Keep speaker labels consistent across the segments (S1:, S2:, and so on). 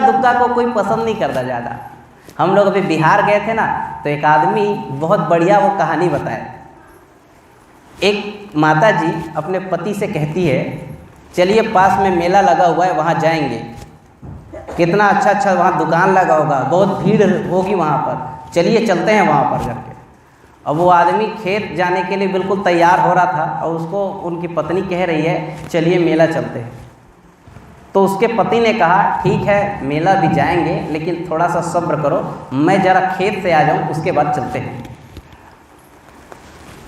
S1: दुक्का को कोई पसंद नहीं करता ज़्यादा। हम लोग अभी बिहार गए थे ना, तो एक आदमी बहुत बढ़िया वो कहानी बताया। एक माता जी अपने पति से कहती है, चलिए पास में मेला लगा हुआ है वहाँ जाएंगे, कितना अच्छा अच्छा वहाँ दुकान लगा होगा, बहुत भीड़ होगी वहाँ पर, चलिए चलते हैं वहाँ पर करके। अब वो आदमी खेत जाने के लिए बिल्कुल तैयार हो रहा था और उसको उनकी पत्नी कह रही है चलिए मेला चलते हैं। तो उसके पति ने कहा ठीक है मेला भी जाएंगे, लेकिन थोड़ा सा सब्र करो, मैं ज़रा खेत से आ जाऊँ उसके बाद चलते हैं।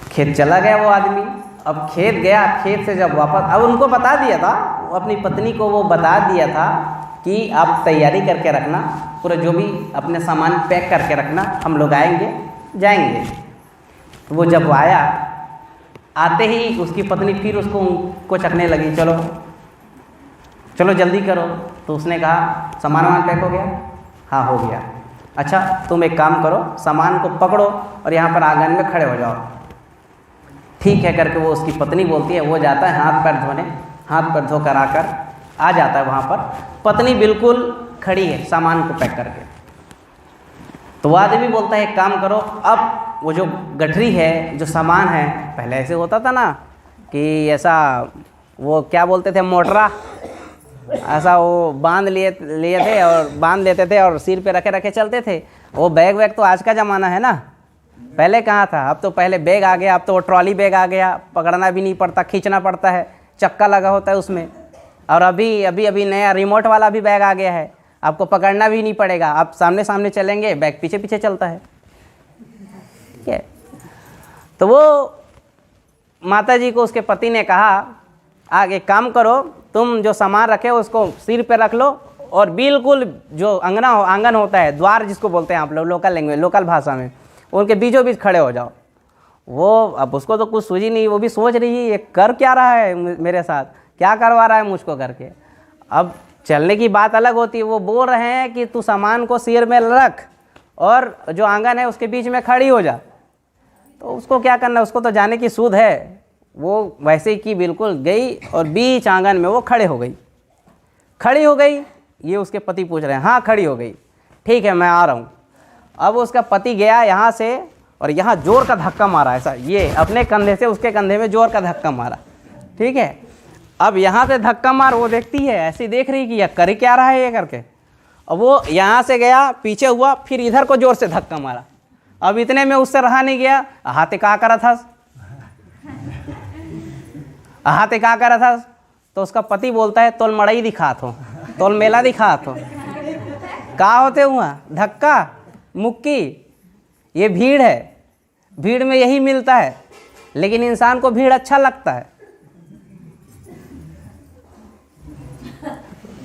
S1: खेत चला गया वो आदमी। अब खेत गया, खेत से जब वापस, अब उनको बता दिया था, अपनी पत्नी को वो बता दिया था कि आप तैयारी करके रखना, पूरा जो भी अपने सामान पैक करके रखना, हम लोग आएंगे जाएंगे। तो वो जब आया, आते ही उसकी पत्नी फिर उसको चखने लगी, चलो चलो जल्दी करो। तो उसने कहा सामान वामान पैक हो गया? हाँ हो गया। अच्छा तुम एक काम करो, सामान को पकड़ो और यहाँ पर आंगन में खड़े हो जाओ। ठीक है करके वो उसकी पत्नी बोलती है, वो जाता है हाथ पैर धोने, हाथ पैर धो कर आकर आ जाता है वहाँ पर, पत्नी बिल्कुल खड़ी है सामान को पैक करके। तो वो आदमी बोलता है एक काम करो, अब वो जो गठरी है, जो सामान है, पहले ऐसे होता था ना कि ऐसा वो क्या बोलते थे, मोटरा, ऐसा वो बांध लिए थे और बांध लेते थे और सिर पे रखे रखे चलते थे। वो बैग वैग तो आज का ज़माना है ना, पहले कहाँ था। अब तो पहले बैग आ गया, अब तो वो ट्रॉली बैग आ गया, पकड़ना भी नहीं पड़ता, खींचना पड़ता है, चक्का लगा होता है उसमें। और अभी नया रिमोट वाला भी बैग आ गया है, आपको पकड़ना भी नहीं पड़ेगा, आप सामने सामने चलेंगे, बैग पीछे पीछे चलता है। ठीक है। तो वो माता जी को उसके पति ने कहा आगे काम करो, तुम जो सामान रखे हो उसको सिर पे रख लो और बिल्कुल जो आंगन होता है, द्वार जिसको बोलते हैं आप लोग लोकल लैंग्वेज, लोकल भाषा में, उनके बीचों बीच खड़े हो जाओ। वो अब उसको तो कुछ सूझी नहीं, वो भी सोच रही है ये कर क्या रहा है मेरे साथ, क्या करवा रहा है मुझको करके। अब चलने की बात अलग होती है, वो बोल रहे हैं कि तू सामान को सिर में रख और जो आंगन है उसके बीच में खड़ी हो जा। तो उसको क्या करना, उसको तो जाने की सूध है। वो वैसे ही कि बिल्कुल गई और बीच आंगन में वो खड़ी हो गई। ये उसके पति पूछ रहे हैं, हाँ खड़ी हो गई, ठीक है मैं आ रहा हूँ। अब उसका पति गया यहाँ से और यहाँ जोर का धक्का मारा, ऐसा ये अपने कंधे से उसके कंधे में जोर का धक्का मारा। ठीक है। अब यहाँ से धक्का मार, वो देखती है, ऐसी देख रही कि यह कर क्या रहा है ये करके। अब वो यहाँ से गया, पीछे हुआ, फिर इधर को जोर से धक्का मारा। अब इतने में उससे रहा नहीं गया, हाथे का करा था, हाथे का करा था। तो उसका पति बोलता है तोल मड़ई दिखात हो, तोल मेला दिखात हो, का होते हुआ धक्का मुक्की, ये भीड़ है, भीड़ में यही मिलता है, लेकिन इंसान को भीड़ अच्छा लगता है,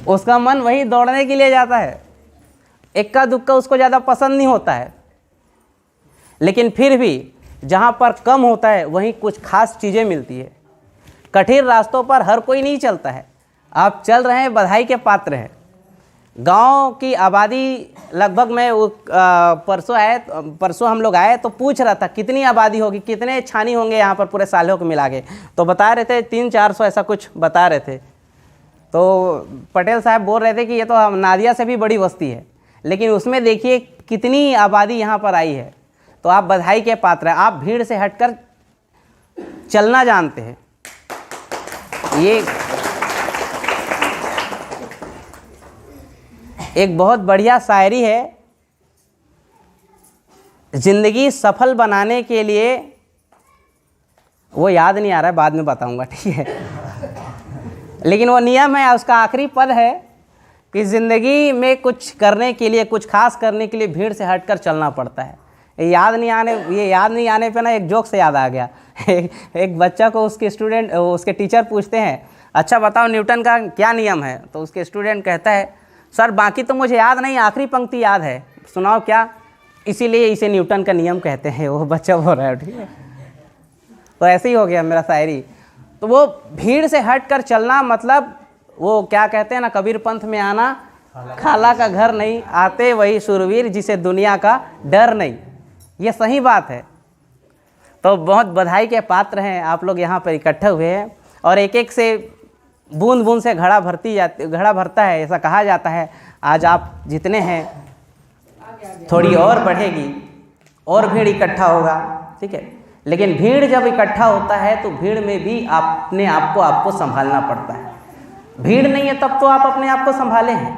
S1: उसका मन वही दौड़ने के लिए जाता है, इक्का दुक्का उसको ज़्यादा पसंद नहीं होता है। लेकिन फिर भी जहाँ पर कम होता है वहीं कुछ खास चीज़ें मिलती है। कठिन रास्तों पर हर कोई नहीं चलता है, आप चल रहे हैं, बधाई के पात्र हैं। गांव की आबादी लगभग मैं परसों हम लोग आए तो पूछ रहा था कितनी आबादी होगी, कितने छानी होंगे यहाँ पर पूरे सालों को मिला के। तो बता रहे थे 300-400 ऐसा कुछ बता रहे थे। तो पटेल साहब बोल रहे थे कि ये तो नादिया से भी बड़ी बस्ती है, लेकिन उसमें देखिए कितनी आबादी यहाँ पर आई है। तो आप बधाई के पात्र हैं, आप भीड़ से हटकर चलना जानते हैं। ये एक बहुत बढ़िया शायरी है, जिंदगी सफल बनाने के लिए, वो याद नहीं आ रहा है, बाद में बताऊंगा, ठीक है। लेकिन वो नियम है, उसका आखिरी पद है कि ज़िंदगी में कुछ करने के लिए, कुछ खास करने के लिए भीड़ से हटकर चलना पड़ता है। ये याद नहीं आने पे ना एक जोक से याद आ गया। एक बच्चा को उसके टीचर पूछते हैं, अच्छा बताओ न्यूटन का क्या नियम है। तो उसके स्टूडेंट कहता है, सर बाकी तो मुझे याद नहीं, आखिरी पंक्ति याद है, सुनाओ क्या। इसीलिए इसे न्यूटन का नियम कहते हैं, वो बच्चा बोल रहा है, ठीक है। तो ऐसे ही हो गया मेरा शायरी। तो वो भीड़ से हट कर चलना मतलब वो क्या कहते हैं ना, कबीर पंथ में आना खाला का घर नहीं, आते वही शूरवीर जिसे दुनिया का डर नहीं। ये सही बात है। तो बहुत बधाई के पात्र हैं आप लोग यहाँ पर इकट्ठे हुए हैं, और एक एक से बूंद बूंद से घड़ा भरता है, ऐसा कहा जाता है। आज आप जितने हैं थोड़ी और बढ़ेगी और भीड़ इकट्ठा होगा, ठीक है। लेकिन भीड़ जब इकट्ठा होता है तो भीड़ में भी अपने आप को आपको संभालना पड़ता है। भीड़ नहीं है तब तो आप अपने आप को संभाले हैं,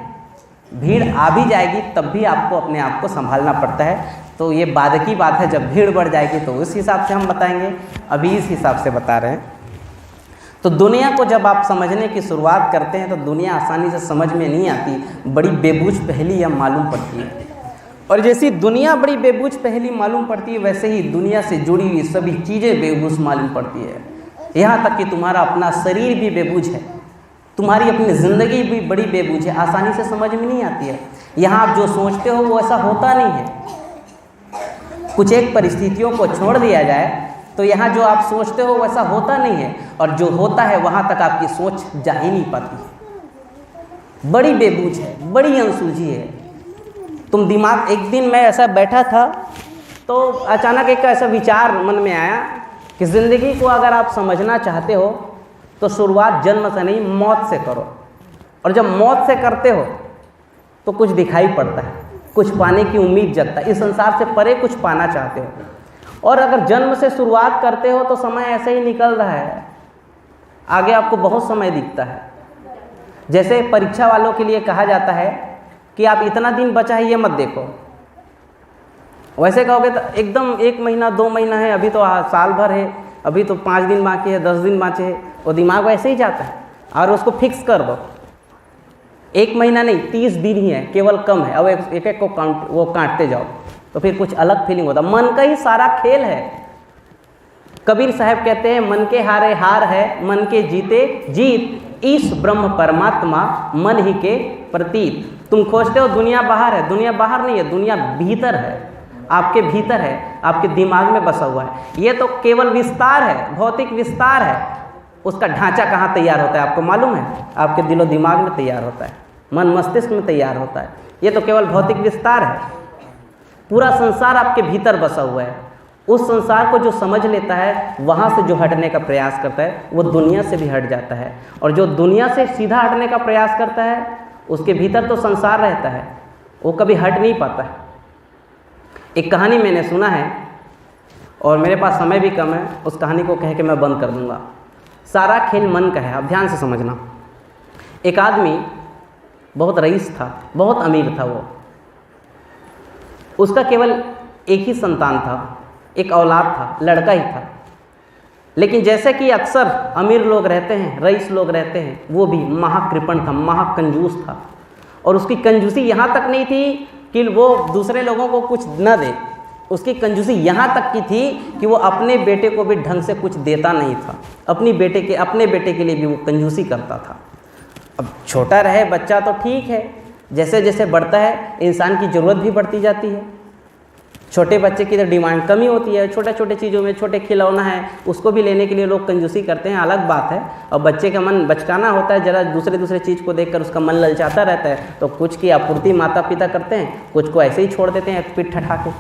S1: भीड़ आ भी जाएगी तब भी आपको अपने आप को संभालना पड़ता है। तो ये बाद की बात है, जब भीड़ बढ़ जाएगी तो उस हिसाब से हम बताएंगे, अभी इस हिसाब से बता रहे हैं। तो दुनिया को जब आप समझने की शुरुआत करते हैं तो दुनिया आसानी से समझ में नहीं आती, बड़ी बेबूझ पहेली यह मालूम पड़ती है। और जैसी दुनिया बड़ी बेबूझ पहेली मालूम पड़ती है, वैसे ही दुनिया से जुड़ी हुई सभी चीज़ें बेबूझ मालूम पड़ती है। यहाँ तक कि तुम्हारा अपना शरीर भी बेबूझ है, तुम्हारी अपनी ज़िंदगी भी बड़ी बेबूझ है, आसानी से समझ में नहीं आती है। यहाँ आप जो सोचते हो वो ऐसा होता नहीं है। कुछ एक परिस्थितियों को छोड़ दिया जाए तो यहाँ जो आप सोचते हो वैसा होता नहीं है, और जो होता है वहाँ तक आपकी सोच जा ही नहीं पाती। बड़ी बेबूझ है, बड़ी अनसुलझी है। तुम दिमाग, एक दिन मैं ऐसा बैठा था तो अचानक एक ऐसा विचार मन में आया कि ज़िंदगी को अगर आप समझना चाहते हो तो शुरुआत जन्म से नहीं, मौत से करो। और जब मौत से करते हो तो कुछ दिखाई पड़ता है, कुछ पाने की उम्मीद जगता है, इस संसार से परे कुछ पाना चाहते हो। और अगर जन्म से शुरुआत करते हो तो समय ऐसे ही निकल रहा है, आगे आपको बहुत समय दिखता है। जैसे परीक्षा वालों के लिए कहा जाता है कि आप इतना दिन बचा है ये मत देखो, वैसे कहोगे तो एकदम 1 महीना 2 महीना है, अभी तो साल भर है, अभी तो 5 दिन बाकी है, 10 दिन बाकी है, वो दिमाग वैसे ही जाता है। और उसको फिक्स कर दो, 1 महीना नहीं 30 दिन ही है, केवल कम है, अब एक एक को काटते जाओ तो फिर कुछ अलग फीलिंग होता। मन का ही सारा खेल है। कबीर साहब कहते हैं, मन के हारे हार है, मन के जीते जीत, ईश ब्रह्म परमात्मा मन ही के प्रतीत। तुम खोजते हो दुनिया बाहर है, दुनिया बाहर नहीं है, दुनिया भीतर है, आपके भीतर है, आपके दिमाग में बसा हुआ है। ये तो केवल विस्तार है, भौतिक विस्तार है। उसका ढांचा कहाँ तैयार होता है आपको मालूम है? आपके दिलो दिमाग में तैयार होता है, मन मस्तिष्क में तैयार होता है। ये तो केवल भौतिक विस्तार है। पूरा संसार आपके भीतर बसा हुआ है। उस संसार को जो समझ लेता है, वहाँ से जो हटने का प्रयास करता है वो दुनिया से भी हट जाता है। और जो दुनिया से सीधा हटने का प्रयास करता है उसके भीतर तो संसार रहता है, वो कभी हट नहीं पाता है। एक कहानी मैंने सुना है और मेरे पास समय भी कम है, उस कहानी को कह के मैं बंद कर दूंगा। सारा खेल मन का है, अब ध्यान से समझना। एक आदमी बहुत रईस था, बहुत अमीर था वो। उसका केवल एक ही संतान था, एक औलाद था, लड़का ही था। लेकिन जैसे कि अक्सर अमीर लोग रहते हैं, रईस लोग रहते हैं, वो भी महाकृपण था, महाकंजूस था। और उसकी कंजूसी यहाँ तक नहीं थी कि वो दूसरे लोगों को कुछ न दे, उसकी कंजूसी यहाँ तक की थी कि वो अपने बेटे को भी ढंग से कुछ देता नहीं था। अपने बेटे के लिए भी वो कंजूसी करता था। अब छोटा रहे बच्चा तो ठीक है, जैसे जैसे बढ़ता है इंसान की ज़रूरत भी बढ़ती जाती है। छोटे बच्चे की तो डिमांड कमी होती है, छोटे छोटे चीज़ों में, छोटे खिलौना है उसको भी लेने के लिए लोग कंजूसी करते हैं, अलग बात है। और बच्चे का मन बचकाना होता है, ज़रा दूसरे चीज़ को देखकर उसका मन ललचाता रहता है, तो कुछ की आपूर्ति माता पिता करते हैं, कुछ को ऐसे ही छोड़ देते हैं पीठ ठठा के।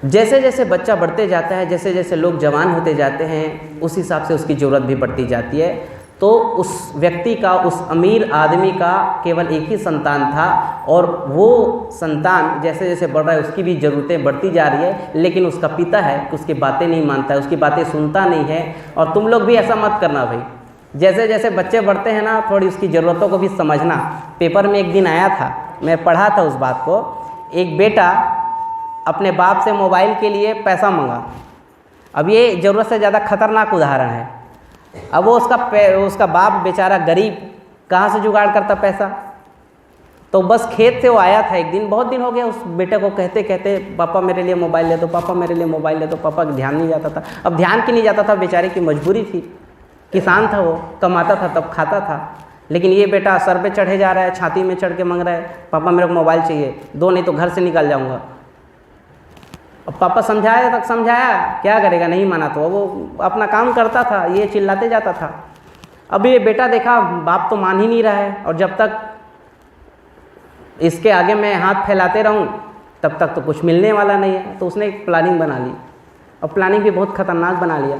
S1: जैसे जैसे बच्चा बढ़ते जाता है, जैसे जैसे लोग जवान होते जाते हैं, उस हिसाब से उसकी ज़रूरत भी बढ़ती जाती है। तो उस व्यक्ति का, उस अमीर आदमी का केवल एक ही संतान था, और वो संतान जैसे जैसे बढ़ रहा है उसकी भी ज़रूरतें बढ़ती जा रही है। लेकिन उसका पिता है कि उसकी बातें नहीं मानता है, उसकी बातें सुनता नहीं है। और तुम लोग भी ऐसा मत करना भाई, जैसे जैसे बच्चे बढ़ते हैं ना, थोड़ी उसकी ज़रूरतों को भी समझना। पेपर में एक दिन आया था, मैं पढ़ा था उस बात को। एक बेटा अपने बाप से मोबाइल के लिए पैसा मांगा। अब ये ज़रूरत से ज़्यादा खतरनाक उदाहरण है। अब वो उसका बाप बेचारा गरीब, कहाँ से जुगाड़ करता पैसा? तो बस खेत से वो आया था एक दिन, बहुत दिन हो गया उस बेटे को कहते कहते, पापा मेरे लिए मोबाइल ले दो, पापा मेरे लिए मोबाइल ले दो। पापा का ध्यान नहीं जाता था। अब ध्यान क्यों नहीं जाता था? बेचारे की मजबूरी थी, किसान था वो, कमाता था तब खाता था। लेकिन ये बेटा सर पे चढ़े जा रहा है, छाती में चढ़ के मांग रहा है, पापा मेरे को मोबाइल चाहिए, दो नहीं तो घर से निकल जाऊँगा। अब पापा समझाया तक समझाया, क्या करेगा, नहीं माना तो वो अपना काम करता था, ये चिल्लाते जाता था। अब ये बेटा देखा बाप तो मान ही नहीं रहा है, और जब तक इसके आगे मैं हाथ फैलाते रहूं तब तक तो कुछ मिलने वाला नहीं है। तो उसने एक प्लानिंग बना ली, और प्लानिंग भी बहुत ख़तरनाक बना लिया।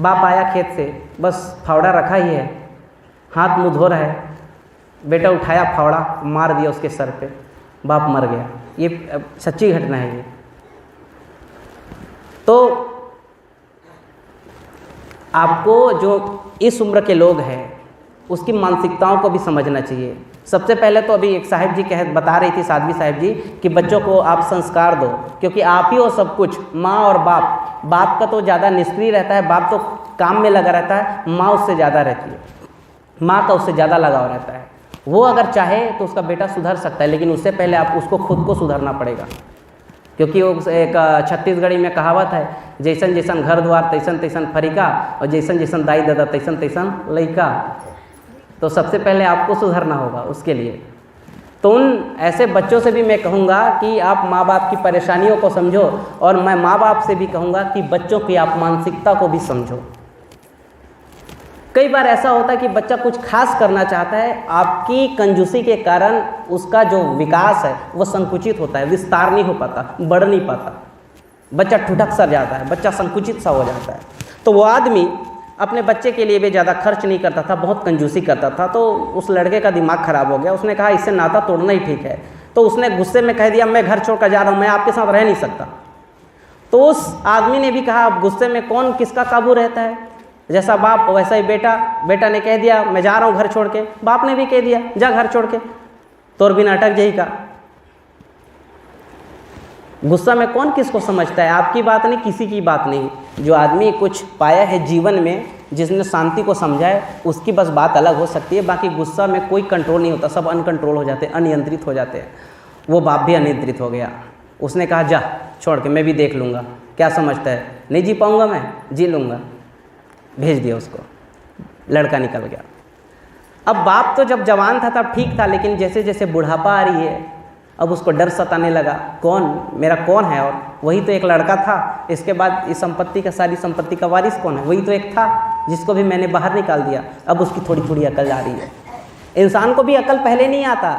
S1: बाप आया खेत से, बस फावड़ा रखा ही है, हाथ मुँह धो रहा है, बेटा उठाया फावड़ा मार दिया उसके सर पे, बाप मर गया। ये सच्ची घटना है ये। तो आपको जो इस उम्र के लोग हैं उसकी मानसिकताओं को भी समझना चाहिए। सबसे पहले तो अभी एक साहिब जी बता रही थी, साध्वी साहिब जी, कि बच्चों को आप संस्कार दो, क्योंकि आप ही हो सब कुछ। माँ और बाप, बाप का तो ज़्यादा निष्क्रिय रहता है, बाप तो काम में लगा रहता है, माँ उससे ज़्यादा रहती है, माँ का उससे ज़्यादा लगाव रहता है। वो अगर चाहे तो उसका बेटा सुधर सकता है, लेकिन उससे पहले आप उसको खुद को सुधरना पड़ेगा। क्योंकि वो एक छत्तीसगढ़ी में कहावत है, जैसन जैसन घर द्वार तैसन तैसन फरिका, और जैसन जैसन दाई दादा तैसन तैसन लइका। तो सबसे पहले आपको सुधरना होगा उसके लिए। तो उन ऐसे बच्चों से भी मैं कहूँगा कि आप माँ बाप की परेशानियों को समझो, और मैं माँ बाप से भी कहूँगा कि बच्चों की आप मानसिकता को भी समझो। कई बार ऐसा होता है कि बच्चा कुछ खास करना चाहता है, आपकी कंजूसी के कारण उसका जो विकास है वो संकुचित होता है, विस्तार नहीं हो पाता, बढ़ नहीं पाता, बच्चा ठुठक सा जाता है, बच्चा संकुचित सा हो जाता है। तो वो आदमी अपने बच्चे के लिए भी ज़्यादा खर्च नहीं करता था, बहुत कंजूसी करता था। तो उस लड़के का दिमाग ख़राब हो गया, उसने कहा इससे नाता तोड़ना ही ठीक है। तो उसने गुस्से में कह दिया मैं घर छोड़कर जा रहा हूँ, मैं आपके साथ रह नहीं सकता। तो उस आदमी ने भी कहा, अब गुस्से में कौन किसका काबू रहता है, जैसा बाप वैसा ही बेटा। बेटा ने कह दिया मैं जा रहा हूँ घर छोड़ के, बाप ने भी कह दिया जा घर छोड़ के। तोर बिना अटक यही का। गुस्सा में कौन किसको समझता है, आपकी बात नहीं, किसी की बात नहीं। जो आदमी कुछ पाया है जीवन में, जिसने शांति को समझा है, उसकी बस बात अलग हो सकती है। बाकी गुस्सा में कोई कंट्रोल नहीं होता, सब अनकंट्रोल हो जाते हैं, अनियंत्रित हो जाते हैं। वो बाप भी अनियंत्रित हो गया। उसने कहा जा छोड़ के, मैं भी देख लूँगा, क्या समझता है, नहीं जी पाऊँगा मैं, जी लूँगा। भेज दिया उसको, लड़का निकल गया। अब बाप तो जब जवान था तब ठीक था, लेकिन जैसे जैसे बुढ़ापा आ रही है अब उसको डर सताने लगा, कौन मेरा कौन है, और वही तो एक लड़का था। इसके बाद इस संपत्ति का, सारी संपत्ति का वारिस कौन है, वही तो एक था जिसको भी मैंने बाहर निकाल दिया। अब उसकी थोड़ी थोड़ी अकल आ रही है। इंसान को भी अकल पहले नहीं आता,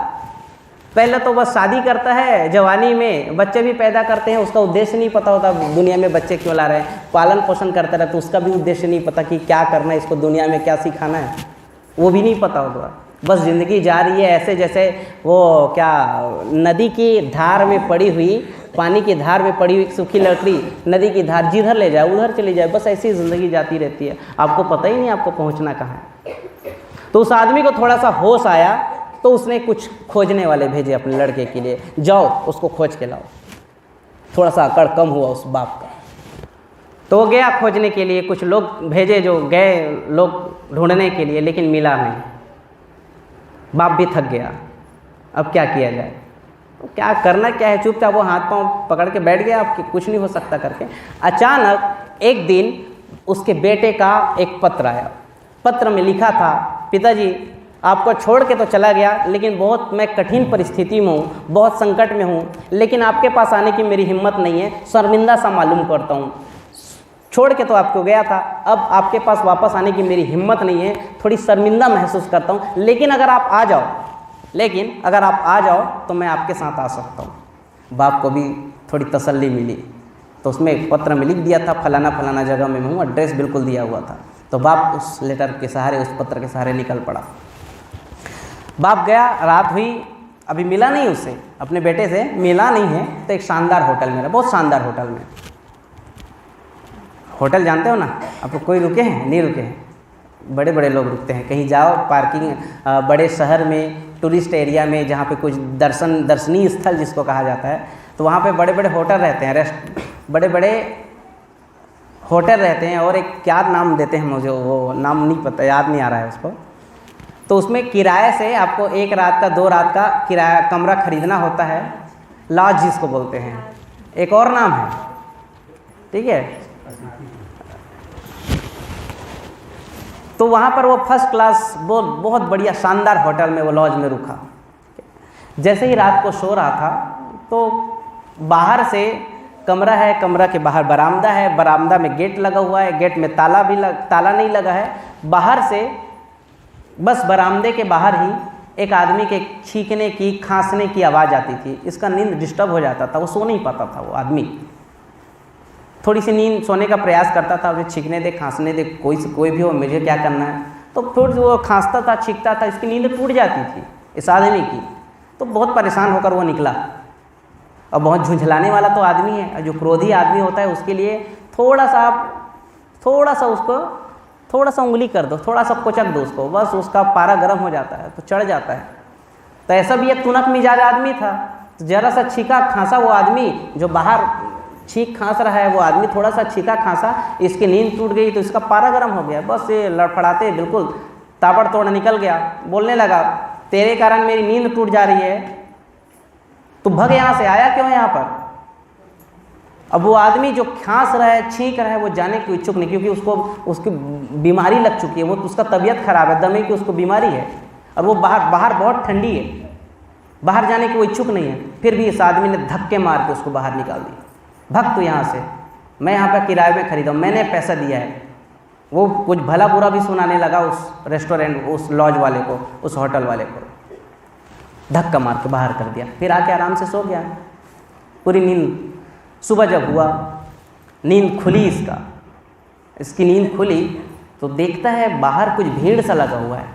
S1: पहले तो बस शादी करता है, जवानी में बच्चे भी पैदा करते हैं, उसका उद्देश्य नहीं पता होता दुनिया में बच्चे क्यों ला रहे हैं। पालन पोषण करता रहता, तो उसका भी उद्देश्य नहीं पता कि क्या करना है, इसको दुनिया में क्या सिखाना है, वो भी नहीं पता होता। बस ज़िंदगी जा रही है ऐसे जैसे वो क्या नदी की धार में पड़ी हुई, पानी की धार में पड़ी हुई सूखी लकड़ी, नदी की धार जिधर ले जाए उधर चली जाए, बस ऐसी ज़िंदगी जाती रहती है, आपको पता ही नहीं आपको पहुंचना कहाँ है। तो उस आदमी को थोड़ा सा होश आया, तो उसने कुछ खोजने वाले भेजे अपने लड़के के लिए, जाओ उसको खोज के लाओ। थोड़ा सा अकड़ कम हुआ उस बाप का, तो वो गया खोजने के लिए। कुछ लोग भेजे जो गए लोग ढूंढने के लिए, लेकिन मिला नहीं। बाप भी थक गया, अब क्या किया जाए, तो क्या करना क्या है, चुपचाप वो हाथ पांव पकड़ के बैठ गया, अब कुछ नहीं हो सकता करके। अचानक एक दिन उसके बेटे का एक पत्र आया। पत्र में लिखा था, पिताजी आपको छोड़ के तो चला गया, लेकिन बहुत मैं कठिन परिस्थिति में हूँ, बहुत संकट में हूँ, लेकिन आपके पास आने की मेरी हिम्मत नहीं है, शर्मिंदा सा मालूम करता हूँ। छोड़ के तो आपको गया था, अब आपके पास वापस आने की मेरी हिम्मत नहीं है, थोड़ी शर्मिंदा महसूस करता हूँ, लेकिन अगर आप आ जाओ तो मैं आपके साथ आ सकता हूँ। बाप को भी थोड़ी तसल्ली मिली, तो उसमें एक पत्र में लिख दिया था फलाना फलाना जगह में हूँ, एड्रेस बिल्कुल दिया हुआ था। तो बाप उस लेटर के सहारे, उस पत्र के सहारे निकल पड़ा। बाप गया, रात हुई, अभी मिला नहीं उससे, अपने बेटे से मिला नहीं है, तो एक शानदार होटल में रहा, बहुत शानदार होटल में। होटल जानते हो ना आप लोग, कोई रुके हैं, नहीं रुके हैं, बड़े बड़े लोग रुकते हैं। कहीं जाओ पार्किंग, बड़े शहर में टूरिस्ट एरिया में जहाँ पे कुछ दर्शनीय स्थल जिसको कहा जाता है, तो वहाँ पे बड़े बड़े होटल रहते हैं, बड़े बड़े होटल रहते हैं। और एक क्या नाम देते हैं, मुझे वो नाम नहीं पता, याद नहीं आ रहा है उसको। तो उसमें किराए से आपको 1 रात का 2 रात का किराया कमरा खरीदना होता है, लॉज जिसको बोलते हैं, एक और नाम है, ठीक है। तो वहाँ पर वो फर्स्ट क्लास बहुत बढ़िया शानदार होटल में, वो लॉज में रुका। जैसे ही रात को सो रहा था, तो बाहर से कमरा है, कमरा के बाहर बरामदा है, बरामदा में गेट लगा हुआ है, गेट में ताला नहीं लगा है। बाहर से बस बरामदे के बाहर ही एक आदमी के छींकने की, खांसने की आवाज़ आती थी। इसका नींद डिस्टर्ब हो जाता था, वो सो नहीं पाता था। वो आदमी थोड़ी सी नींद सोने का प्रयास करता था, मुझे छींकने दे, खांसने दे, कोई भी हो, मुझे क्या करना है। तो फिर वो खांसता था, छींकता था, इसकी नींद टूट जाती थी इस आदमी की। तो बहुत परेशान होकर वो निकला। और बहुत झुंझलाने वाला तो आदमी है, जो क्रोधी आदमी होता है उसके लिए थोड़ा सा उसको थोड़ा सा उंगली कर दो, थोड़ा सा कुचक दो उसको, बस उसका पारा गर्म हो जाता है, तो चढ़ जाता है। तो ऐसा भी एक तुनक मिजाज आदमी था। तो जरा सा छीका खांसा वो आदमी, जो बाहर छींक खांस रहा है वो आदमी, थोड़ा सा छीका खांसा, इसकी नींद टूट गई, तो इसका पारा गर्म हो गया। बस ये लड़फड़ाते बिल्कुल ताबड़तोड़ निकल गया, बोलने लगा, तेरे कारण मेरी नींद टूट जा रही है, तू भग यहाँ से, आया क्यों यहाँ पर। अब वो आदमी जो खांस रहा है, छींक रहा है, वो जाने की इच्छुक नहीं, क्योंकि उसकी बीमारी लग चुकी है, वो उसका तबीयत खराब है, दमे की उसको बीमारी है, और वो बाहर बहुत ठंडी है, बाहर जाने की वो इच्छुक नहीं है। फिर भी इस आदमी ने धक्के मार के उसको बाहर निकाल दिया, भग तू यहाँ से, मैं यहाँ पर किराए में खरीदा हूँ, मैंने पैसा दिया है। वो कुछ भला बुरा भी सुनाने लगा उस रेस्टोरेंट, उस लॉज वाले को, उस होटल वाले को, धक्का मार के बाहर कर दिया। फिर आके आराम से सो गया पूरी नींद। सुबह जब हुआ, नींद खुली इसकी नींद खुली तो देखता है बाहर कुछ भीड़ सा लगा हुआ है,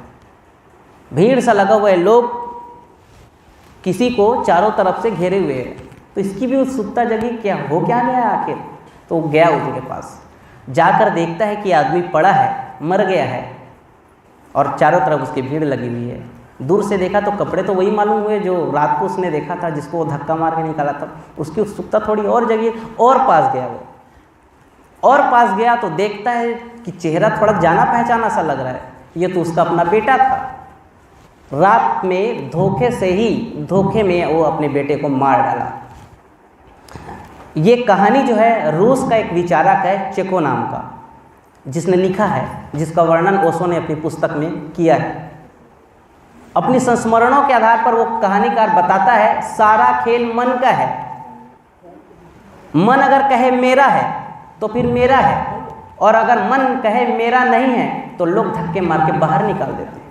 S1: भीड़ सा लगा हुआ है, लोग किसी को चारों तरफ से घेरे हुए हैं। तो इसकी भी उत्सुकता जगी, क्या हो क्या गया आखिर। तो गया उनके पास, जाकर देखता है कि आदमी पड़ा है, मर गया है, और चारों तरफ उसकी भीड़ लगी हुई है। दूर से देखा तो कपड़े तो वही मालूम हुए जो रात को उसने देखा था, जिसको वो धक्का मार के निकाला था। उसकी उत्सुकता थोड़ी और जगी, और पास गया वो, और पास गया तो देखता है कि चेहरा थोड़ा जाना पहचाना सा लग रहा है, ये तो उसका अपना बेटा था। रात में धोखे में वो अपने बेटे को मार डाला। ये कहानी जो है रूस का एक विचारक है चेको नाम का, जिसने लिखा है, जिसका वर्णन ओशो ने अपनी पुस्तक में किया है। अपनी संस्मरणों के आधार पर वो कहानीकार बताता है सारा खेल मन का है। मन अगर कहे मेरा है तो फिर मेरा है, और अगर मन कहे मेरा नहीं है तो लोग धक्के मार के बाहर निकाल देते हैं।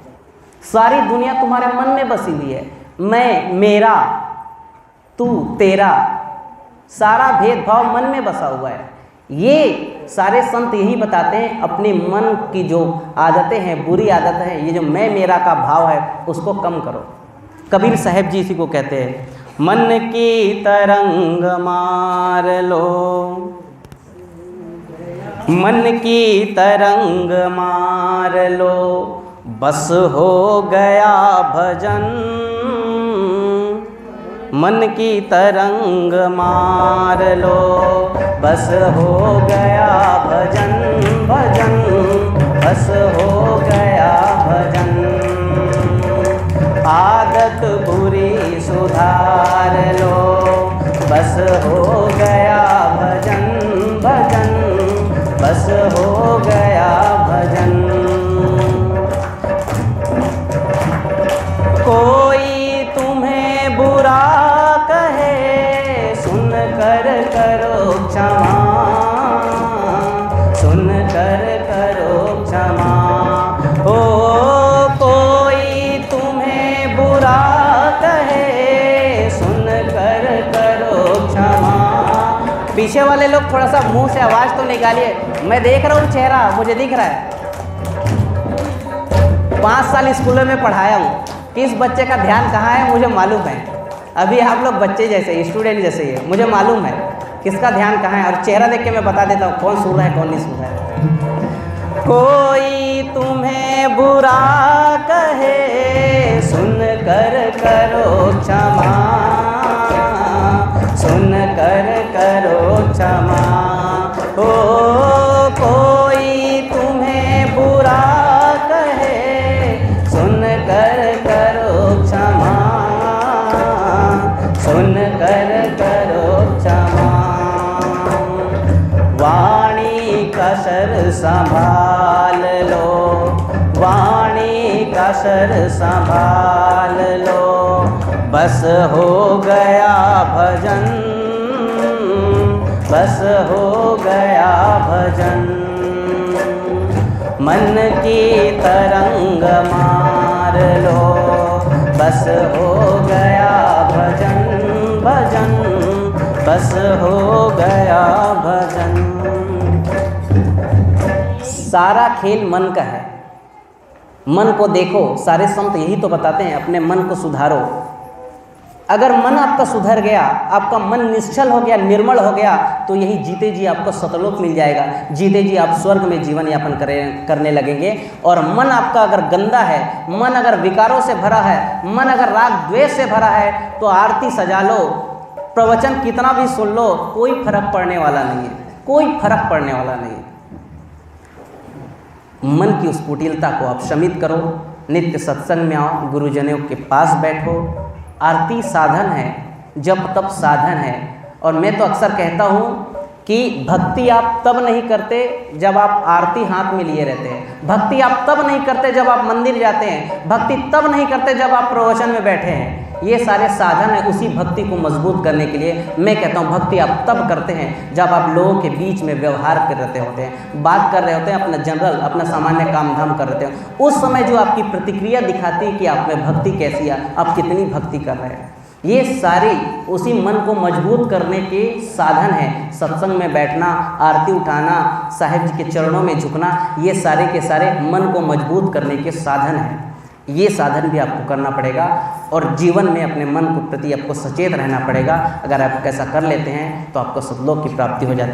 S1: सारी दुनिया तुम्हारे मन में बसी हुई है, मैं, मेरा, तू, तेरा, सारा भेदभाव मन में बसा हुआ है। ये सारे संत यही बताते हैं, अपने मन की जो आदतें हैं, बुरी आदतें हैं, ये जो मैं मेरा का भाव है, उसको कम करो। कबीर साहब जी इसी को कहते हैं, मन की तरंग मार लो, मन की तरंग मार लो, बस हो गया भजन। मन की तरंग मार लो, बस हो गया भजन, भजन, बस हो गया भजन। आदत बुरी सुधार लो, बस हो गया भजन, भजन, बस हो गया भजन। कोई तुम्हें बुरा कहे, सुन कर करो क्षमा, सुन कर करो क्षमा। ओ कोई तुम्हें बुरा कहे, सुन कर करो क्षमा। पीछे वाले लोग थोड़ा सा मुंह से आवाज़ तो निकालिए, मैं देख रहा हूँ चेहरा, मुझे दिख रहा है। 5 साल स्कूलों में पढ़ाया हूँ, किस बच्चे का ध्यान कहाँ है मुझे मालूम है। अभी आप लोग बच्चे जैसे, स्टूडेंट जैसे ही है, मुझे मालूम है किसका ध्यान कहाँ है, और चेहरा देख के मैं बता देता हूँ कौन सुन रहा है कौन नहीं सुन रहा है। कोई तुम्हें बुरा कहे, सुन कर करो क्षमा, सुन कर करो क्षमा। ओ कोई तुम्हें बुरा कहे, सुन कर करो क्षमा, सुन कर करो क्षमा। वाणी का सर संभाल लो, वाणी का सर संभाल लो, बस हो गया भजन, बस हो गया भजन। मन की तरंग मार लो, बस हो गया भजन, भजन, बस हो गया भजन। सारा खेल मन का है, मन को देखो, सारे संत यही तो बताते हैं, अपने मन को सुधारो। अगर मन आपका सुधर गया, आपका मन निश्चल हो गया, निर्मल हो गया, तो यही जीते जी आपको सतलोक मिल जाएगा, जीते जी आप स्वर्ग में जीवन यापन करने लगेंगे। और मन आपका अगर गंदा है, मन अगर विकारों से भरा है, मन अगर राग द्वेष से भरा है, तो आरती सजा लो, प्रवचन कितना भी सुन लो, कोई फर्क पड़ने वाला नहीं है, कोई फर्क पड़ने वाला नहीं है। मन की उस कुटिलता को आप शमित करो, नित्य सत्संग में आओ, गुरुजनों के पास बैठो। आरती साधन है, जप तप साधन है। और मैं तो अक्सर कहता हूँ कि भक्ति आप तब नहीं करते जब आप आरती हाथ में लिए रहते हैं, भक्ति आप तब नहीं करते जब आप मंदिर जाते हैं, भक्ति तब नहीं करते जब आप प्रवचन में बैठे हैं। ये सारे साधन है उसी भक्ति को मजबूत करने के लिए। मैं कहता हूँ भक्ति आप तब करते हैं जब आप लोगों के बीच में व्यवहार कर रहे होते हैं, बात कर रहे होते हैं, अपना जनरल, अपना सामान्य काम धाम कर रहे हैं। उस समय जो आपकी प्रतिक्रिया दिखाती है कि आप में भक्ति कैसी है, आप कितनी भक्ति कर रहे हैं, ये सारी उसी मन को मजबूत करने के साधन हैं। सत्संग में बैठना, आरती उठाना, साहिब जी के चरणों में झुकना, ये सारे के सारे मन को मजबूत करने के साधन हैं। ये साधन भी आपको करना पड़ेगा और जीवन में अपने मन के प्रति आपको सचेत रहना पड़ेगा। अगर आप ऐसा कर लेते हैं तो आपको सतलोक की प्राप्ति हो जाती है।